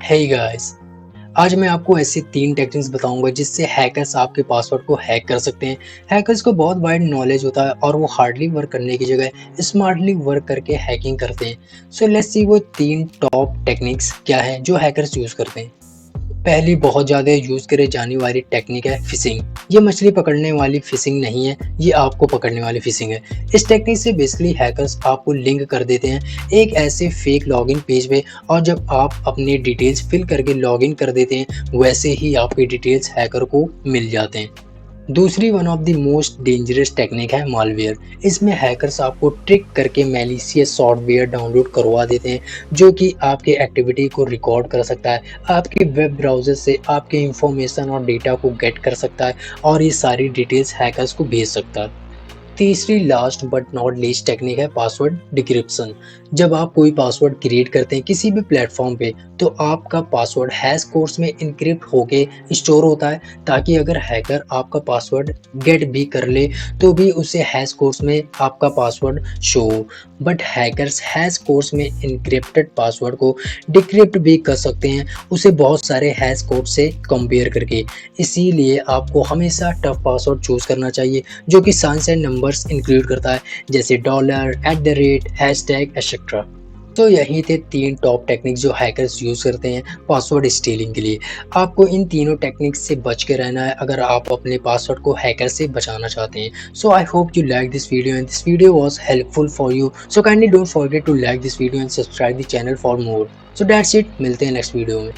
Hey guys, आज मैं आपको ऐसी 3 टेक्निक्स बताऊँगा जिससे हैकर्स आपके पासवर्ड को हैक कर सकते हैं। हैकर्स को बहुत वाइड नॉलेज होता है और वो हार्डली वर्क करने की जगह स्मार्टली वर्क करके हैकिंग करते हैं। सो लेट्स सी वो 3 टॉप टेक्निक्स क्या हैं जो हैकर्स यूज़ करते हैं। पहली बहुत ज़्यादा यूज़ करे जाने वाली टेक्निक है फ़िशिंग। ये मछली पकड़ने वाली फ़िशिंग नहीं है, ये आपको पकड़ने वाली फ़िशिंग है। इस टेक्निक से बेसिकली हैकर्स आपको लिंक कर देते हैं एक ऐसे फेक लॉगिन पेज पे और जब आप अपनी डिटेल्स फिल करके लॉगिन कर देते हैं, वैसे ही आपकी डिटेल्स हैकर को मिल जाते हैं। दूसरी one of the most dangerous technique है मालवेयर। इसमें हैकर्स आपको ट्रिक करके मैलिशियस सॉफ्टवेयर डाउनलोड करवा देते हैं जो कि आपके एक्टिविटी को रिकॉर्ड कर सकता है, आपके वेब ब्राउज़र से आपके इंफॉर्मेशन और डेटा को गेट कर सकता है और ये सारी डिटेल्स हैकर्स को भेज सकता है। तीसरी last but not least technique है पासवर्ड डिक्रिप्शन। जब आप कोई पासवर्ड क्रिएट करते हैं किसी भी प्लेटफॉर्म पे तो आपका पासवर्ड हैश कोड्स में इनक्रिप्ट होके स्टोर होता है ताकि अगर हैकर आपका पासवर्ड गेट भी कर ले तो भी उसे हैश कोड्स में आपका पासवर्ड शो हो। बट हैकर्स हैश कोड्स में इनक्रिप्टेड पासवर्ड को डिक्रिप्ट भी कर सकते हैं उसे बहुत सारे हैश कोड से कंपेयर करके। इसीलिए आपको हमेशा टफ पासवर्ड चूज करना चाहिए जो कि साइंस एंड नंबर्स इंक्लूड करता है, जैसे dollar, at the rate, hashtag etcetera. तो यही थे 3 टॉप टेक्निक्स जो हैकर्स यूज़ करते हैं पासवर्ड स्टीलिंग के लिए। आपको इन तीनों टेक्निक्स से बच के रहना है अगर आप अपने पासवर्ड को हैकर से बचाना चाहते हैं। So I hope you like this video and this video was helpful for you. So kindly don't forget to like this video and subscribe the channel for more. So that's it, मिलते हैं next video में।